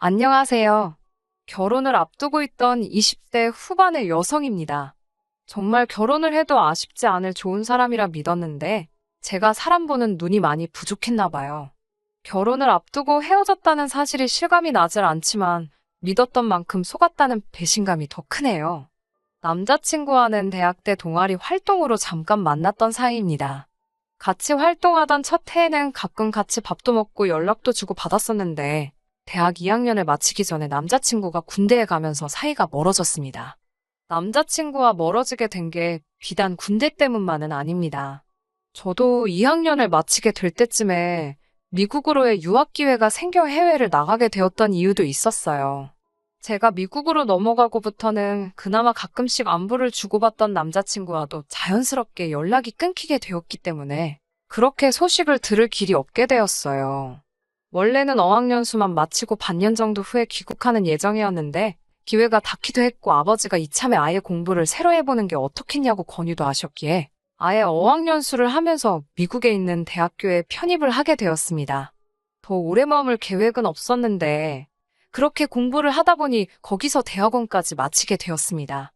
안녕하세요. 결혼을 앞두고 있던 20대 후반의 여성입니다. 정말 결혼을 해도 아쉽지 않을 좋은 사람이라 믿었는데 제가 사람 보는 눈이 많이 부족했나 봐요. 결혼을 앞두고 헤어졌다는 사실이 실감이 나질 않지만 믿었던 만큼 속았다는 배신감이 더 크네요. 남자친구와는 대학 때 동아리 활동으로 잠깐 만났던 사이입니다. 같이 활동하던 첫 해에는 가끔 같이 밥도 먹고 연락도 주고 받았었는데 대학 2학년을 마치기 전에 남자친구가 군대에 가면서 사이가 멀어졌습니다. 남자친구와 멀어지게 된 게 비단 군대 때문만은 아닙니다. 저도 2학년을 마치게 될 때쯤에 미국으로의 유학 기회가 생겨 해외를 나가게 되었던 이유도 있었어요. 제가 미국으로 넘어가고부터는 그나마 가끔씩 안부를 주고받던 남자친구와도 자연스럽게 연락이 끊기게 되었기 때문에 그렇게 소식을 들을 길이 없게 되었어요. 원래는 어학연수만 마치고 반년 정도 후에 귀국하는 예정이었는데 기회가 닿기도 했고 아버지가 이참에 아예 공부를 새로 해보는 게 어떻겠냐고 권유도 하셨기에 아예 어학연수를 하면서 미국에 있는 대학교에 편입을 하게 되었습니다. 더 오래 머물 계획은 없었는데 그렇게 공부를 하다 보니 거기서 대학원까지 마치게 되었습니다.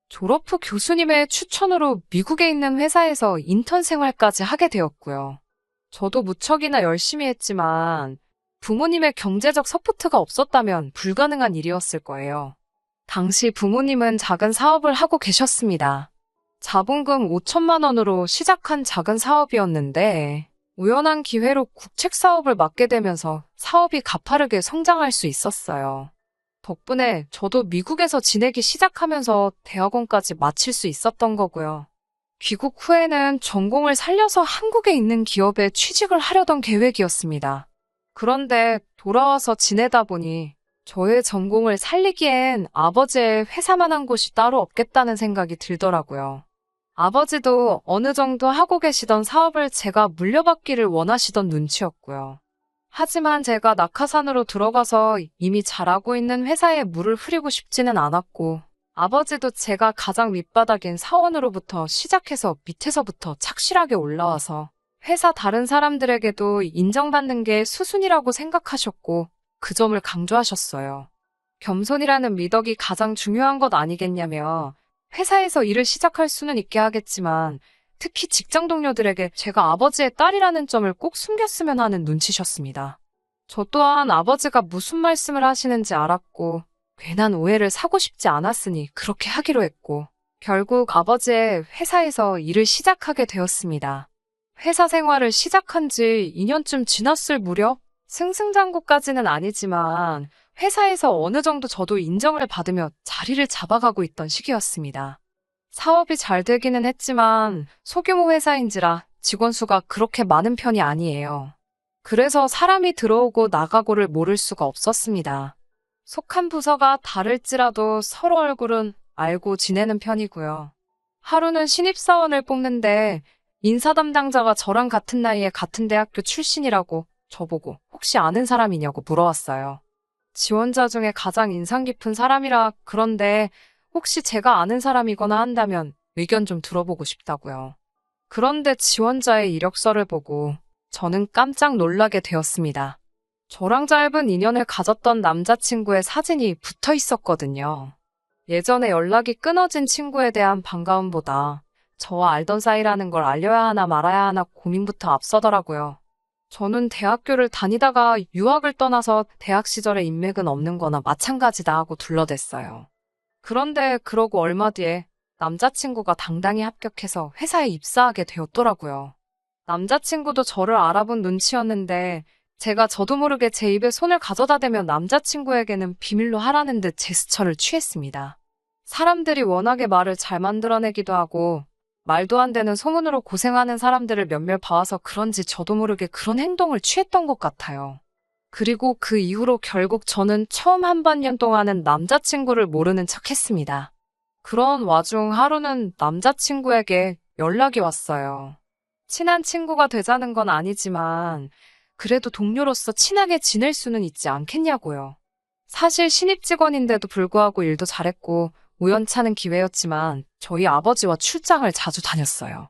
졸업 후 교수님의 추천으로 미국에 있는 회사에서 인턴 생활까지 하게 되었고요. 저도 무척이나 열심히 했지만 부모님의 경제적 서포트가 없었다면 불가능한 일이었을 거예요. 당시 부모님은 작은 사업을 하고 계셨습니다. 자본금 5천만 원으로 시작한 작은 사업이었는데 우연한 기회로 국책 사업을 맡게 되면서 사업이 가파르게 성장할 수 있었어요. 덕분에 저도 미국에서 지내기 시작하면서 대학원까지 마칠 수 있었던 거고요. 귀국 후에는 전공을 살려서 한국에 있는 기업에 취직을 하려던 계획이었습니다. 그런데 돌아와서 지내다 보니 저의 전공을 살리기엔 아버지의 회사만 한 곳이 따로 없겠다는 생각이 들더라고요. 아버지도 어느 정도 하고 계시던 사업을 제가 물려받기를 원하시던 눈치였고요. 하지만 제가 낙하산으로 들어가서 이미 잘하고 있는 회사에 물을 흐리고 싶지는 않았고 아버지도 제가 가장 밑바닥인 사원으로부터 시작해서 밑에서부터 착실하게 올라와서 회사 다른 사람들에게도 인정받는 게 수순이라고 생각하셨고 그 점을 강조하셨어요. 겸손이라는 미덕이 가장 중요한 것 아니겠냐며 회사에서 일을 시작할 수는 있게 하겠지만 특히 직장 동료들에게 제가 아버지의 딸이라는 점을 꼭 숨겼으면 하는 눈치셨습니다. 저 또한 아버지가 무슨 말씀을 하시는지 알았고 괜한 오해를 사고 싶지 않았으니 그렇게 하기로 했고 결국 아버지의 회사에서 일을 시작하게 되었습니다. 회사 생활을 시작한 지 2년쯤 지났을 무렵 승승장구까지는 아니지만 회사에서 어느 정도 저도 인정을 받으며 자리를 잡아가고 있던 시기였습니다. 사업이 잘 되기는 했지만 소규모 회사인지라 직원 수가 그렇게 많은 편이 아니에요. 그래서 사람이 들어오고 나가고를 모를 수가 없었습니다. 속한 부서가 다를지라도 서로 얼굴은 알고 지내는 편이고요. 하루는 신입사원을 뽑는데 인사 담당자가 저랑 같은 나이에 같은 대학교 출신이라고 저보고 혹시 아는 사람이냐고 물어왔어요. 지원자 중에 가장 인상 깊은 사람이라 그런데 혹시 제가 아는 사람이거나 한다면 의견 좀 들어보고 싶다고요. 그런데 지원자의 이력서를 보고 저는 깜짝 놀라게 되었습니다. 저랑 짧은 인연을 가졌던 남자친구의 사진이 붙어 있었거든요. 예전에 연락이 끊어진 친구에 대한 반가움보다 저와 알던 사이라는 걸 알려야 하나 말아야 하나 고민부터 앞서더라고요. 저는 대학교를 다니다가 유학을 떠나서 대학 시절의 인맥은 없는 거나 마찬가지다 하고 둘러댔어요. 그런데 그러고 얼마 뒤에 남자친구가 당당히 합격해서 회사에 입사하게 되었더라고요. 남자친구도 저를 알아본 눈치였는데 제가 저도 모르게 제 입에 손을 가져다 대며 남자친구에게는 비밀로 하라는 듯 제스처를 취했습니다. 사람들이 워낙에 말을 잘 만들어내기도 하고 말도 안 되는 소문으로 고생하는 사람들을 몇몇 봐와서 그런지 저도 모르게 그런 행동을 취했던 것 같아요. 그리고 그 이후로 결국 저는 처음 한 반년 동안은 남자친구를 모르는 척 했습니다. 그런 와중 하루는 남자친구에게 연락이 왔어요. 친한 친구가 되자는 건 아니지만 그래도 동료로서 친하게 지낼 수는 있지 않겠냐고요. 사실 신입 직원인데도 불구하고 일도 잘했고 우연찮은 기회였지만 저희 아버지와 출장을 자주 다녔어요.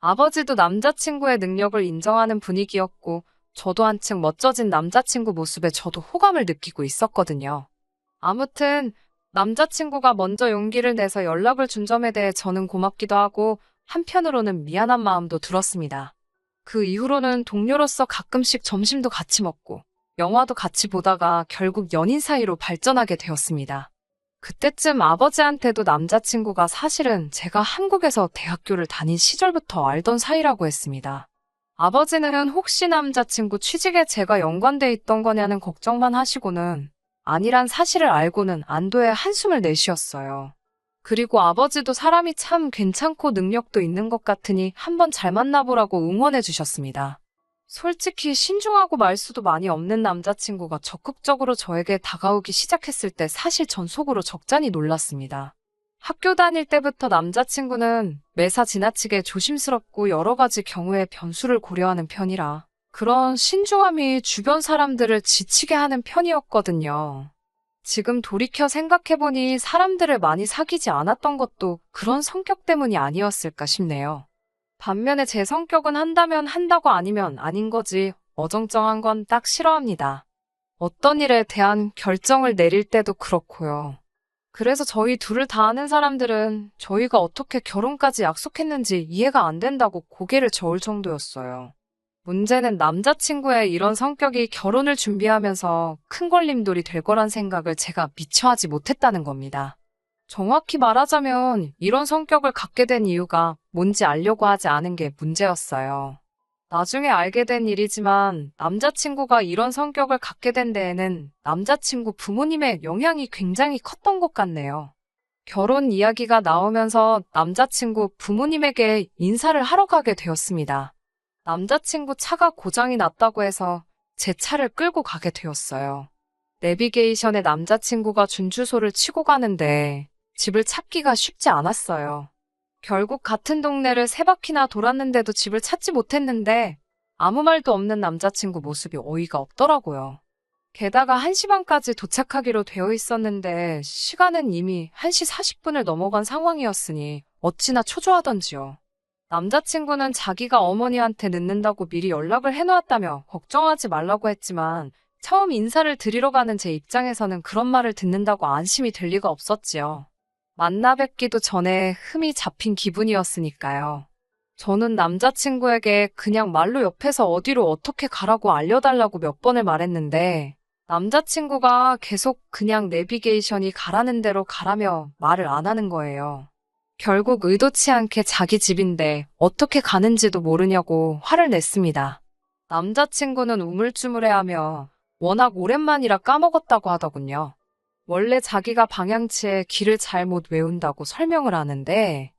아버지도 남자친구의 능력을 인정하는 분위기였고 저도 한층 멋져진 남자친구 모습에 저도 호감을 느끼고 있었거든요. 아무튼 남자친구가 먼저 용기를 내서 연락을 준 점에 대해 저는 고맙기도 하고 한편으로는 미안한 마음도 들었습니다. 그 이후로는 동료로서 가끔씩 점심도 같이 먹고 영화도 같이 보다가 결국 연인 사이로 발전하게 되었습니다. 그때쯤 아버지한테도 남자친구가 사실은 제가 한국에서 대학교를 다닌 시절부터 알던 사이라고 했습니다. 아버지는 혹시 남자친구 취직에 제가 연관돼 있던 거냐는 걱정만 하시고는 아니란 사실을 알고는 안도의 한숨을 내쉬었어요. 그리고 아버지도 사람이 참 괜찮고 능력도 있는 것 같으니 한번 잘 만나보라고 응원해 주셨습니다. 솔직히 신중하고 말수도 많이 없는 남자친구가 적극적으로 저에게 다가오기 시작했을 때 사실 전 속으로 적잖이 놀랐습니다. 학교 다닐 때부터 남자친구는 매사 지나치게 조심스럽고 여러 가지 경우의 변수를 고려하는 편이라 그런 신중함이 주변 사람들을 지치게 하는 편이었거든요. 지금 돌이켜 생각해보니 사람들을 많이 사귀지 않았던 것도 그런 성격 때문이 아니었을까 싶네요. 반면에 제 성격은 한다면 한다고 아니면 아닌 거지 어정쩡한 건 딱 싫어합니다. 어떤 일에 대한 결정을 내릴 때도 그렇고요. 그래서 저희 둘을 다 아는 사람들은 저희가 어떻게 결혼까지 약속했는지 이해가 안 된다고 고개를 저을 정도였어요. 문제는 남자친구의 이런 성격이 결혼을 준비하면서 큰 걸림돌이 될 거란 생각을 제가 미처 하지 못했다는 겁니다. 정확히 말하자면 이런 성격을 갖게 된 이유가 뭔지 알려고 하지 않은 게 문제였어요. 나중에 알게 된 일이지만 남자친구가 이런 성격을 갖게 된 데에는 남자친구 부모님의 영향이 굉장히 컸던 것 같네요. 결혼 이야기가 나오면서 남자친구 부모님에게 인사를 하러 가게 되었습니다. 남자친구 차가 고장이 났다고 해서 제 차를 끌고 가게 되었어요. 내비게이션에 남자친구가 준 주소를 치고 가는데 집을 찾기가 쉽지 않았어요. 결국 같은 동네를 3바퀴나 돌았는데도 집을 찾지 못했는데 아무 말도 없는 남자친구 모습이 어이가 없더라고요. 게다가 1시 반까지 도착하기로 되어 있었는데 시간은 이미 1시 40분을 넘어간 상황이었으니 어찌나 초조하던지요. 남자친구는 자기가 어머니한테 늦는다고 미리 연락을 해놓았다며 걱정하지 말라고 했지만 처음 인사를 드리러 가는 제 입장에서는 그런 말을 듣는다고 안심이 될 리가 없었지요. 만나 뵙기도 전에 흠이 잡힌 기분이었으니까요. 저는 남자친구에게 그냥 말로 옆에서 어디로 어떻게 가라고 알려달라고 몇 번을 말했는데 남자친구가 계속 그냥 내비게이션이 가라는 대로 가라며 말을 안 하는 거예요. 결국 의도치 않게 자기 집인데 어떻게 가는지도 모르냐고 화를 냈습니다. 남자친구는 우물쭈물해하며 워낙 오랜만이라 까먹었다고 하더군요. 원래 자기가 방향치에 길을 잘못 외운다고 설명을 하는데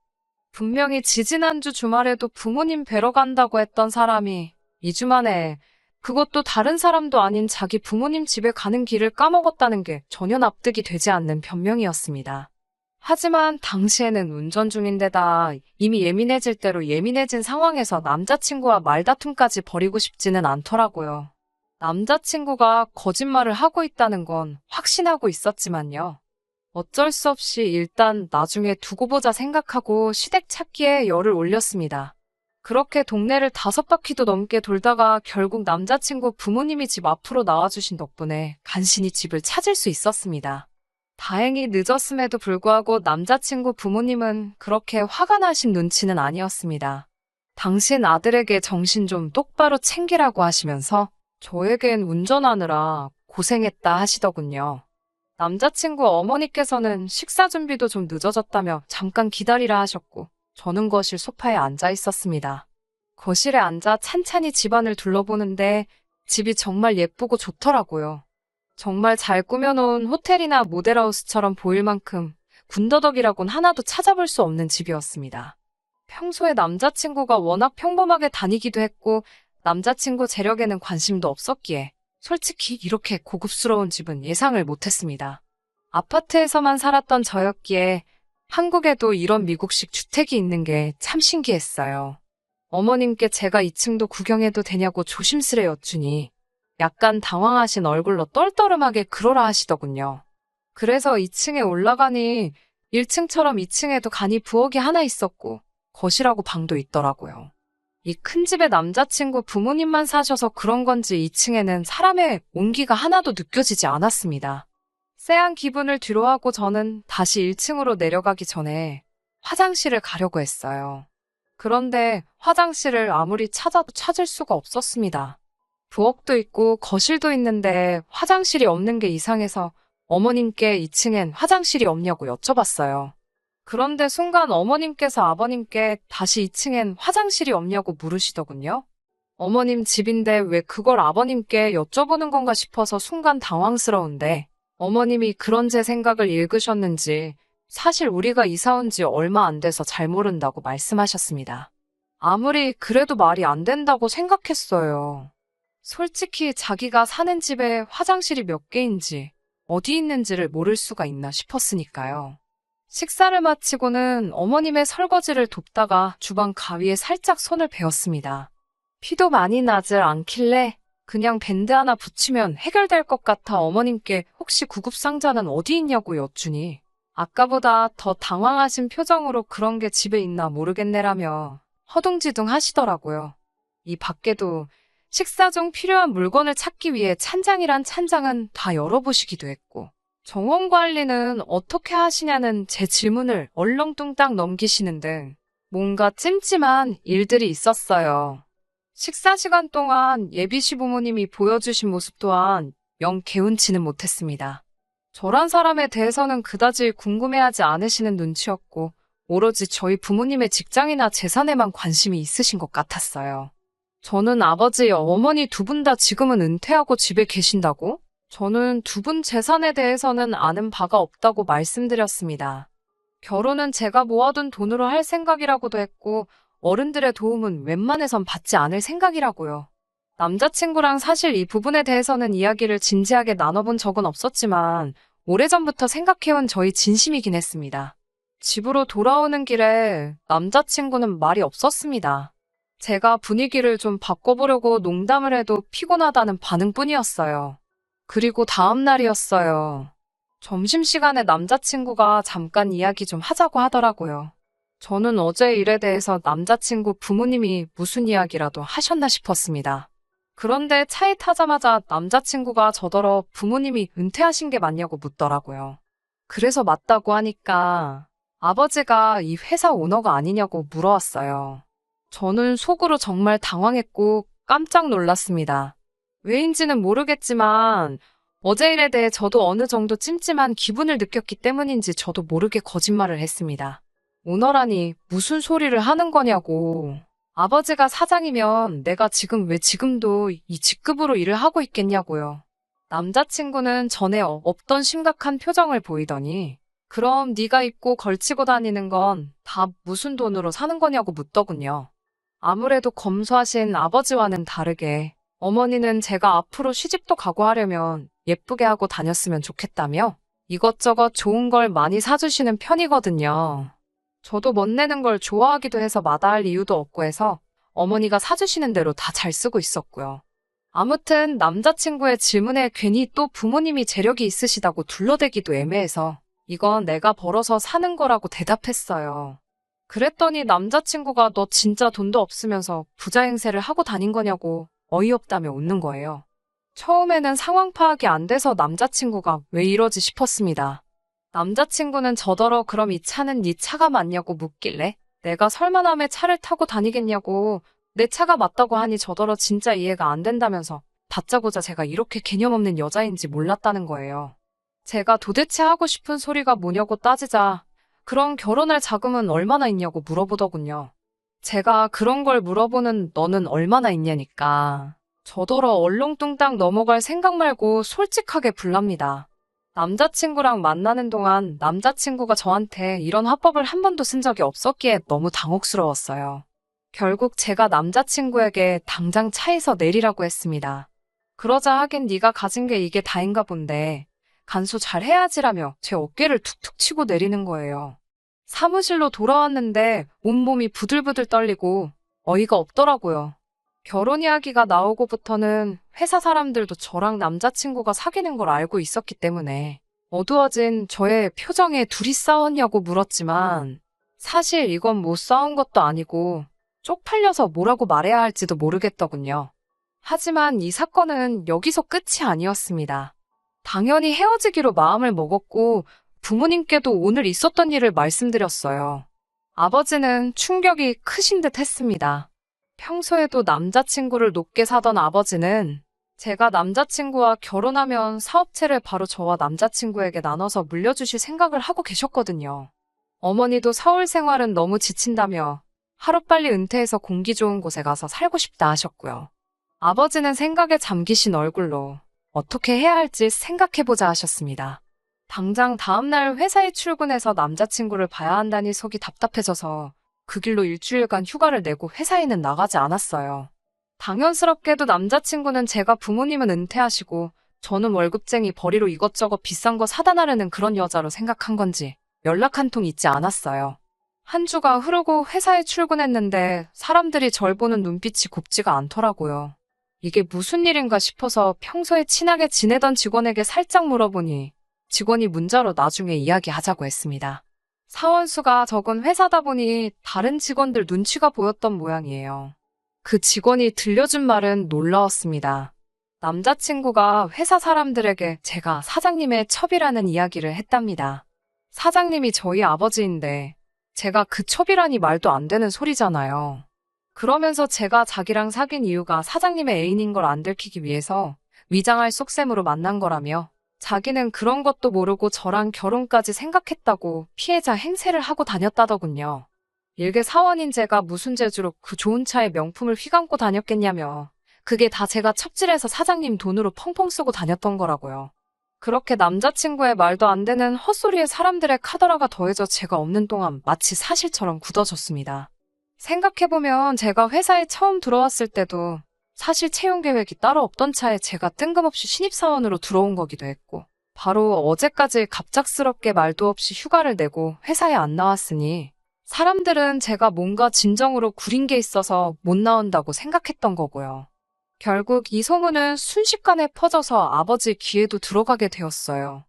분명히 지지난주 주말에도 부모님 뵈러 간다고 했던 사람이 2주 만에 그것도 다른 사람도 아닌 자기 부모님 집에 가는 길을 까먹었다는 게 전혀 납득이 되지 않는 변명이었습니다. 하지만 당시에는 운전 중인데다 이미 예민해질 대로 예민해진 상황에서 남자친구와 말다툼까지 벌이고 싶지는 않더라고요. 남자친구가 거짓말을 하고 있다는 건 확신하고 있었지만요. 어쩔 수 없이 일단 나중에 두고 보자 생각하고 시댁 찾기에 열을 올렸습니다. 그렇게 동네를 5바퀴도 넘게 돌다가 결국 남자친구 부모님이 집 앞으로 나와주신 덕분에 간신히 집을 찾을 수 있었습니다. 다행히 늦었음에도 불구하고 남자친구 부모님은 그렇게 화가 나신 눈치는 아니었습니다. 당신 아들에게 정신 좀 똑바로 챙기라고 하시면서 저에겐 운전하느라 고생했다 하시더군요. 남자친구 어머니께서는 식사 준비도 좀 늦어졌다며 잠깐 기다리라 하셨고 저는 거실 소파에 앉아 있었습니다. 거실에 앉아 찬찬히 집안을 둘러보는데 집이 정말 예쁘고 좋더라고요. 정말 잘 꾸며놓은 호텔이나 모델하우스처럼 보일 만큼 군더더기라곤 하나도 찾아볼 수 없는 집이었습니다. 평소에 남자친구가 워낙 평범하게 다니기도 했고 남자친구 재력에는 관심도 없었기에 솔직히 이렇게 고급스러운 집은 예상을 못했습니다. 아파트에서만 살았던 저였기에 한국에도 이런 미국식 주택이 있는 게 참 신기했어요. 어머님께 제가 2층도 구경해도 되냐고 조심스레 여쭈니 약간 당황하신 얼굴로 떨떠름하게 그러라 하시더군요. 그래서 2층에 올라가니 1층처럼 2층에도 간이 부엌이 하나 있었고 거실하고 방도 있더라고요. 이 큰 집에 남자친구 부모님만 사셔서 그런 건지 2층에는 사람의 온기가 하나도 느껴지지 않았습니다. 쎄한 기분을 뒤로하고 저는 다시 1층으로 내려가기 전에 화장실을 가려고 했어요. 그런데 화장실을 아무리 찾아도 찾을 수가 없었습니다. 부엌도 있고 거실도 있는데 화장실이 없는 게 이상해서 어머님께 2층엔 화장실이 없냐고 여쭤봤어요. 그런데 순간 어머님께서 아버님께 다시 2층엔 화장실이 없냐고 물으시더군요. 어머님 집인데 왜 그걸 아버님께 여쭤보는 건가 싶어서 순간 당황스러운데 어머님이 그런 제 생각을 읽으셨는지 사실 우리가 이사 온 지 얼마 안 돼서 잘 모른다고 말씀하셨습니다. 아무리 그래도 말이 안 된다고 생각했어요. 솔직히 자기가 사는 집에 화장실이 몇 개인지 어디 있는지를 모를 수가 있나 싶었으니까요. 식사를 마치고는 어머님의 설거지를 돕다가 주방 가위에 살짝 손을 베었습니다. 피도 많이 나질 않길래 그냥 밴드 하나 붙이면 해결될 것 같아 어머님께 혹시 구급상자는 어디 있냐고 여쭈니 아까보다 더 당황하신 표정으로 그런 게 집에 있나 모르겠네라며 허둥지둥 하시더라고요. 이 밖에도 식사 중 필요한 물건을 찾기 위해 찬장이란 찬장은 다 열어보시기도 했고 정원 관리는 어떻게 하시냐는 제 질문을 얼렁뚱땅 넘기시는 등 뭔가 찜찜한 일들이 있었어요. 식사 시간 동안 예비 시부모님이 보여주신 모습 또한 영 개운치는 못했습니다. 저란 사람에 대해서는 그다지 궁금해하지 않으시는 눈치였고 오로지 저희 부모님의 직장이나 재산에만 관심이 있으신 것 같았어요. 저는 아버지, 어머니 두 분 다 지금은 은퇴하고 집에 계신다고? 저는 두 분 재산에 대해서는 아는 바가 없다고 말씀드렸습니다. 결혼은 제가 모아둔 돈으로 할 생각이라고도 했고 어른들의 도움은 웬만해선 받지 않을 생각이라고요. 남자친구랑 사실 이 부분에 대해서는 이야기를 진지하게 나눠본 적은 없었지만 오래전부터 생각해온 저희 진심이긴 했습니다. 집으로 돌아오는 길에 남자친구는 말이 없었습니다. 제가 분위기를 좀 바꿔보려고 농담을 해도 피곤하다는 반응뿐이었어요. 그리고 다음 날이었어요. 점심시간에 남자친구가 잠깐 이야기 좀 하자고 하더라고요. 저는 어제 일에 대해서 남자친구 부모님이 무슨 이야기라도 하셨나 싶었습니다. 그런데 차에 타자마자 남자친구가 저더러 부모님이 은퇴하신 게 맞냐고 묻더라고요. 그래서 맞다고 하니까 아버지가 이 회사 오너가 아니냐고 물어왔어요. 저는 속으로 정말 당황했고 깜짝 놀랐습니다. 왜인지는 모르겠지만 어제 일에 대해 저도 어느 정도 찜찜한 기분을 느꼈기 때문인지 저도 모르게 거짓말을 했습니다. 오너라니 무슨 소리를 하는 거냐고. 아버지가 사장이면 내가 지금 왜 지금도 이 직급으로 일을 하고 있겠냐고요. 남자친구는 전에 없던 심각한 표정을 보이더니 그럼 네가 입고 걸치고 다니는 건 다 무슨 돈으로 사는 거냐고 묻더군요. 아무래도 검소하신 아버지와는 다르게 어머니는 제가 앞으로 시집도 가고 하려면 예쁘게 하고 다녔으면 좋겠다며 이것저것 좋은 걸 많이 사주시는 편이거든요. 저도 멋내는 걸 좋아하기도 해서 마다할 이유도 없고 해서 어머니가 사주시는 대로 다 잘 쓰고 있었고요. 아무튼 남자친구의 질문에 괜히 또 부모님이 재력이 있으시다고 둘러대기도 애매해서 이건 내가 벌어서 사는 거라고 대답했어요. 그랬더니 남자친구가 너 진짜 돈도 없으면서 부자 행세를 하고 다닌 거냐고 어이없다며 웃는 거예요. 처음에는 상황 파악이 안 돼서 남자친구가 왜 이러지 싶었습니다. 남자친구는 저더러 그럼 이 차는 네 차가 맞냐고 묻길래 내가 설마 남의 차를 타고 다니겠냐고 내 차가 맞다고 하니 저더러 진짜 이해가 안 된다면서 다짜고짜 제가 이렇게 개념 없는 여자인지 몰랐다는 거예요. 제가 도대체 하고 싶은 소리가 뭐냐고 따지자 그럼 결혼할 자금은 얼마나 있냐고 물어보더군요. 제가 그런 걸 물어보는 너는 얼마나 있냐니까 저더러 얼렁뚱땅 넘어갈 생각 말고 솔직하게 불랍니다. 남자친구랑 만나는 동안 남자친구가 저한테 이런 화법을 한 번도 쓴 적이 없었기에 너무 당혹스러웠어요. 결국 제가 남자친구에게 당장 차에서 내리라고 했습니다. 그러자 하긴 네가 가진 게 이게 다인가 본데 간수 잘 해야지라며 제 어깨를 툭툭 치고 내리는 거예요. 사무실로 돌아왔는데 온몸이 부들부들 떨리고 어이가 없더라고요. 결혼 이야기가 나오고부터는 회사 사람들도 저랑 남자친구가 사귀는 걸 알고 있었기 때문에 어두워진 저의 표정에 둘이 싸웠냐고 물었지만 사실 이건 뭐 싸운 것도 아니고 쪽팔려서 뭐라고 말해야 할지도 모르겠더군요. 하지만 이 사건은 여기서 끝이 아니었습니다. 당연히 헤어지기로 마음을 먹었고 부모님께도 오늘 있었던 일을 말씀드렸어요. 아버지는 충격이 크신 듯 했습니다. 평소에도 남자친구를 높게 사던 아버지는 제가 남자친구와 결혼하면 사업체를 바로 저와 남자친구에게 나눠서 물려주실 생각을 하고 계셨거든요. 어머니도 서울 생활은 너무 지친다며 하루빨리 은퇴해서 공기 좋은 곳에 가서 살고 싶다 하셨고요. 아버지는 생각에 잠기신 얼굴로 어떻게 해야 할지 생각해보자 하셨습니다. 당장 다음날 회사에 출근해서 남자친구를 봐야 한다니 속이 답답해져서 그 길로 일주일간 휴가를 내고 회사에는 나가지 않았어요. 당연스럽게도 남자친구는 제가 부모님은 은퇴하시고 저는 월급쟁이 벌이로 이것저것 비싼 거 사다 나르는 그런 여자로 생각한 건지 연락 한 통 있지 않았어요. 한 주가 흐르고 회사에 출근했는데 사람들이 절 보는 눈빛이 곱지가 않더라고요. 이게 무슨 일인가 싶어서 평소에 친하게 지내던 직원에게 살짝 물어보니 직원이 문자로 나중에 이야기하자고 했습니다. 사원수가 적은 회사다 보니 다른 직원들 눈치가 보였던 모양이에요. 그 직원이 들려준 말은 놀라웠습니다. 남자친구가 회사 사람들에게 제가 사장님의 첩이라는 이야기를 했답니다. 사장님이 저희 아버지인데 제가 그 첩이라니 말도 안 되는 소리잖아요. 그러면서 제가 자기랑 사귄 이유가 사장님의 애인인 걸 안 들키기 위해서 위장할 속셈으로 만난 거라며 자기는 그런 것도 모르고 저랑 결혼까지 생각했다고 피해자 행세를 하고 다녔다더군요. 일개 사원인 제가 무슨 재주로 그 좋은 차에 명품을 휘감고 다녔겠냐며 그게 다 제가 첩질해서 사장님 돈으로 펑펑 쓰고 다녔던 거라고요. 그렇게 남자친구의 말도 안 되는 헛소리에 사람들의 카더라가 더해져 제가 없는 동안 마치 사실처럼 굳어졌습니다. 생각해보면 제가 회사에 처음 들어왔을 때도 사실 채용 계획이 따로 없던 차에 제가 뜬금없이 신입사원으로 들어온 거기도 했고 바로 어제까지 갑작스럽게 말도 없이 휴가를 내고 회사에 안 나왔으니 사람들은 제가 뭔가 진정으로 구린 게 있어서 못 나온다고 생각했던 거고요. 결국 이 소문은 순식간에 퍼져서 아버지 귀에도 들어가게 되었어요.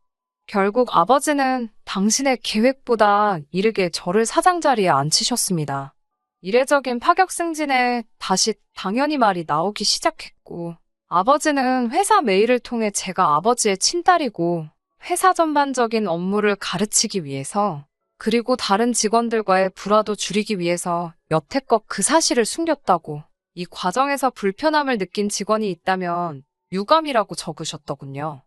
결국 아버지는 당신의 계획보다 이르게 저를 사장 자리에 앉히셨습니다. 이례적인 파격 승진에 다시 당연히 말이 나오기 시작했고 아버지는 회사 메일을 통해 제가 아버지의 친딸이고 회사 전반적인 업무를 가르치기 위해서 그리고 다른 직원들과의 불화도 줄이기 위해서 여태껏 그 사실을 숨겼다고 이 과정에서 불편함을 느낀 직원이 있다면 유감이라고 적으셨더군요.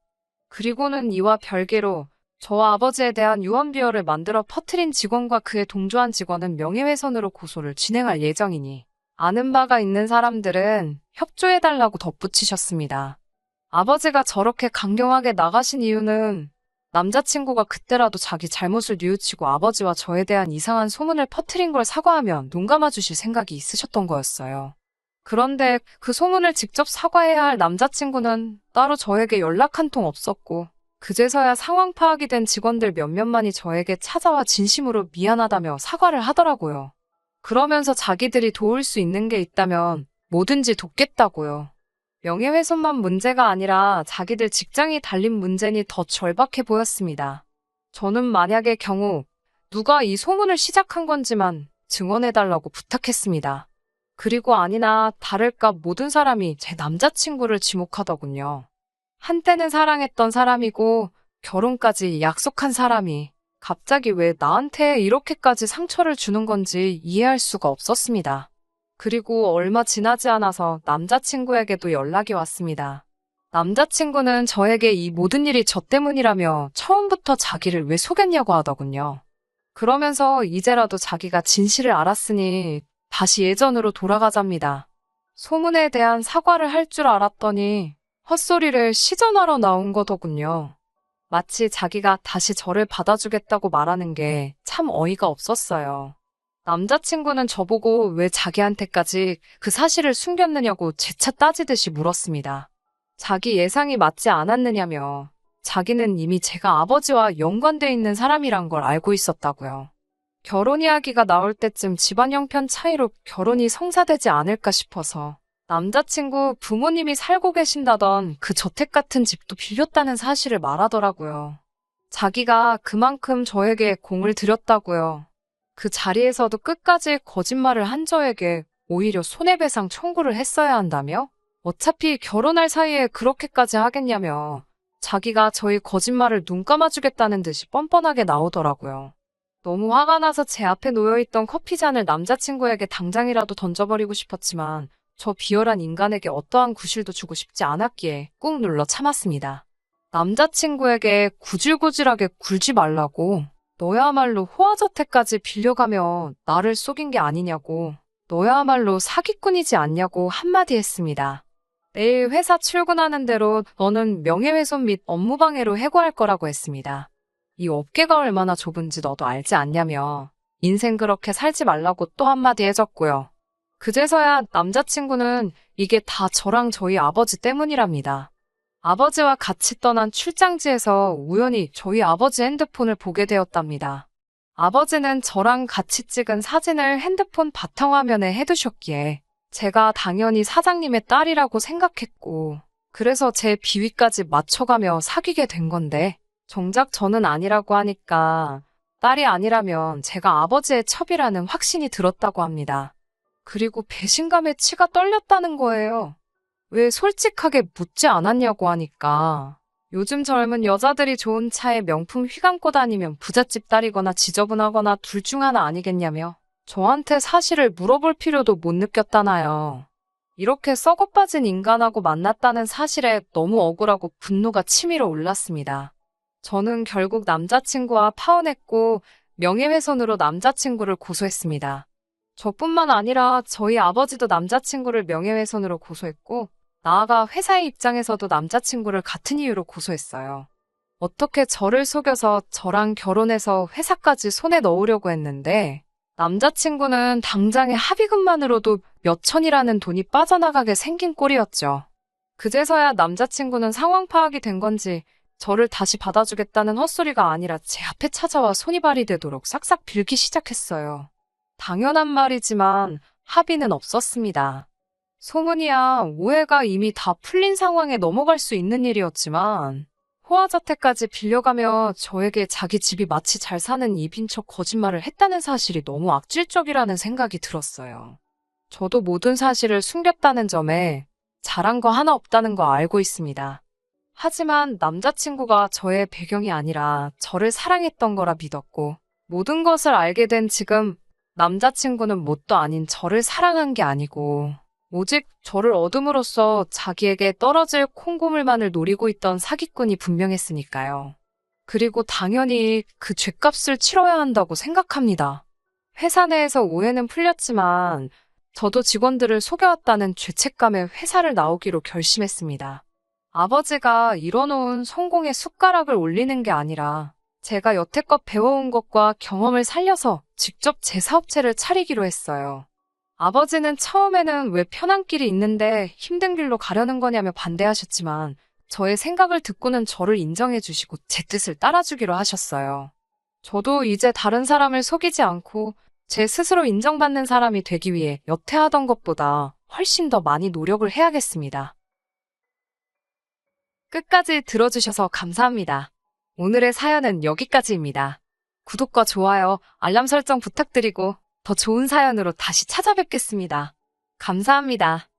그리고는 이와 별개로 저와 아버지에 대한 유언비어를 만들어 퍼뜨린 직원과 그에 동조한 직원은 명예훼손으로 고소를 진행할 예정이니 아는 바가 있는 사람들은 협조해달라고 덧붙이셨습니다. 아버지가 저렇게 강경하게 나가신 이유는 남자친구가 그때라도 자기 잘못을 뉘우치고 아버지와 저에 대한 이상한 소문을 퍼뜨린 걸 사과하면 눈 감아주실 생각이 있으셨던 거였어요. 그런데 그 소문을 직접 사과해야 할 남자친구는 따로 저에게 연락 한 통 없었고 그제서야 상황 파악이 된 직원들 몇몇만이 저에게 찾아와 진심으로 미안하다며 사과를 하더라고요. 그러면서 자기들이 도울 수 있는 게 있다면 뭐든지 돕겠다고요. 명예훼손만 문제가 아니라 자기들 직장이 달린 문제니 더 절박해 보였습니다. 저는 만약의 경우 누가 이 소문을 시작한 건지만 증언해달라고 부탁했습니다. 그리고 아니나 다를까 모든 사람이 제 남자친구를 지목하더군요. 한때는 사랑했던 사람이고 결혼까지 약속한 사람이 갑자기 왜 나한테 이렇게까지 상처를 주는 건지 이해할 수가 없었습니다. 그리고 얼마 지나지 않아서 남자친구에게도 연락이 왔습니다. 남자친구는 저에게 이 모든 일이 저 때문이라며 처음부터 자기를 왜 속였냐고 하더군요. 그러면서 이제라도 자기가 진실을 알았으니 다시 예전으로 돌아가자입니다. 소문에 대한 사과를 할 줄 알았더니 헛소리를 시전하러 나온 거더군요. 마치 자기가 다시 저를 받아주겠다고 말하는 게 참 어이가 없었어요. 남자친구는 저보고 왜 자기한테까지 그 사실을 숨겼느냐고 재차 따지듯이 물었습니다. 자기 예상이 맞지 않았느냐며 자기는 이미 제가 아버지와 연관돼 있는 사람이란 걸 알고 있었다고요. 결혼 이야기가 나올 때쯤 집안 형편 차이로 결혼이 성사되지 않을까 싶어서 남자친구 부모님이 살고 계신다던 그 저택 같은 집도 빌렸다는 사실을 말하더라고요. 자기가 그만큼 저에게 공을 들였다고요. 그 자리에서도 끝까지 거짓말을 한 저에게 오히려 손해배상 청구를 했어야 한다며? 어차피 결혼할 사이에 그렇게까지 하겠냐며 자기가 저희 거짓말을 눈 감아주겠다는 듯이 뻔뻔하게 나오더라고요. 너무 화가 나서 제 앞에 놓여있던 커피잔을 남자친구에게 당장이라도 던져버리고 싶었지만 저 비열한 인간에게 어떠한 구실도 주고 싶지 않았기에 꾹 눌러 참았습니다. 남자친구에게 구질구질하게 굴지 말라고, 너야말로 호화저택까지 빌려가며 나를 속인 게 아니냐고, 너야말로 사기꾼이지 않냐고 한마디 했습니다. 내일 회사 출근하는 대로 너는 명예훼손 및 업무방해로 해고할 거라고 했습니다. 이 업계가 얼마나 좁은지 너도 알지 않냐며 인생 그렇게 살지 말라고 또 한마디 해줬고요. 그제서야 남자친구는 이게 다 저랑 저희 아버지 때문이랍니다. 아버지와 같이 떠난 출장지에서 우연히 저희 아버지 핸드폰을 보게 되었답니다. 아버지는 저랑 같이 찍은 사진을 핸드폰 바탕화면에 해두셨기에 제가 당연히 사장님의 딸이라고 생각했고, 그래서 제 비위까지 맞춰가며 사귀게 된 건데, 정작 저는 아니라고 하니까 딸이 아니라면 제가 아버지의 첩이라는 확신이 들었다고 합니다. 그리고 배신감에 치가 떨렸다는 거예요. 왜 솔직하게 묻지 않았냐고 하니까 요즘 젊은 여자들이 좋은 차에 명품 휘감고 다니면 부잣집 딸이거나 지저분하거나 둘 중 하나 아니겠냐며 저한테 사실을 물어볼 필요도 못 느꼈다나요. 이렇게 썩어빠진 인간하고 만났다는 사실에 너무 억울하고 분노가 치밀어 올랐습니다. 저는 결국 남자친구와 파혼했고 명예훼손으로 남자친구를 고소했습니다. 저뿐만 아니라 저희 아버지도 남자친구를 명예훼손으로 고소했고 나아가 회사의 입장에서도 남자친구를 같은 이유로 고소했어요. 어떻게 저를 속여서 저랑 결혼해서 회사까지 손에 넣으려고 했는데 남자친구는 당장의 합의금만으로도 몇 천이라는 돈이 빠져나가게 생긴 꼴이었죠. 그제서야 남자친구는 상황 파악이 된 건지 저를 다시 받아주겠다는 헛소리가 아니라 제 앞에 찾아와 손이 발이 되도록 싹싹 빌기 시작했어요. 당연한 말이지만 합의는 없었습니다. 소문이야 오해가 이미 다 풀린 상황에 넘어갈 수 있는 일이었지만 호화저택까지 빌려가며 저에게 자기 집이 마치 잘 사는 입인 척 거짓말을 했다는 사실이 너무 악질적이라는 생각이 들었어요. 저도 모든 사실을 숨겼다는 점에 잘한 거 하나 없다는 거 알고 있습니다. 하지만 남자친구가 저의 배경이 아니라 저를 사랑했던 거라 믿었고 모든 것을 알게 된 지금 남자친구는 뭣도 아닌 저를 사랑한 게 아니고 오직 저를 얻음으로써 자기에게 떨어질 콩고물만을 노리고 있던 사기꾼이 분명했으니까요. 그리고 당연히 그 죗값을 치러야 한다고 생각합니다. 회사 내에서 오해는 풀렸지만 저도 직원들을 속여왔다는 죄책감에 회사를 나오기로 결심했습니다. 아버지가 이뤄놓은 성공의 숟가락을 올리는 게 아니라 제가 여태껏 배워온 것과 경험을 살려서 직접 제 사업체를 차리기로 했어요. 아버지는 처음에는 왜 편한 길이 있는데 힘든 길로 가려는 거냐며 반대하셨지만 저의 생각을 듣고는 저를 인정해 주시고 제 뜻을 따라주기로 하셨어요. 저도 이제 다른 사람을 속이지 않고 제 스스로 인정받는 사람이 되기 위해 여태 하던 것보다 훨씬 더 많이 노력을 해야겠습니다. 끝까지 들어주셔서 감사합니다. 오늘의 사연은 여기까지입니다. 구독과 좋아요, 알람 설정 부탁드리고 더 좋은 사연으로 다시 찾아뵙겠습니다. 감사합니다.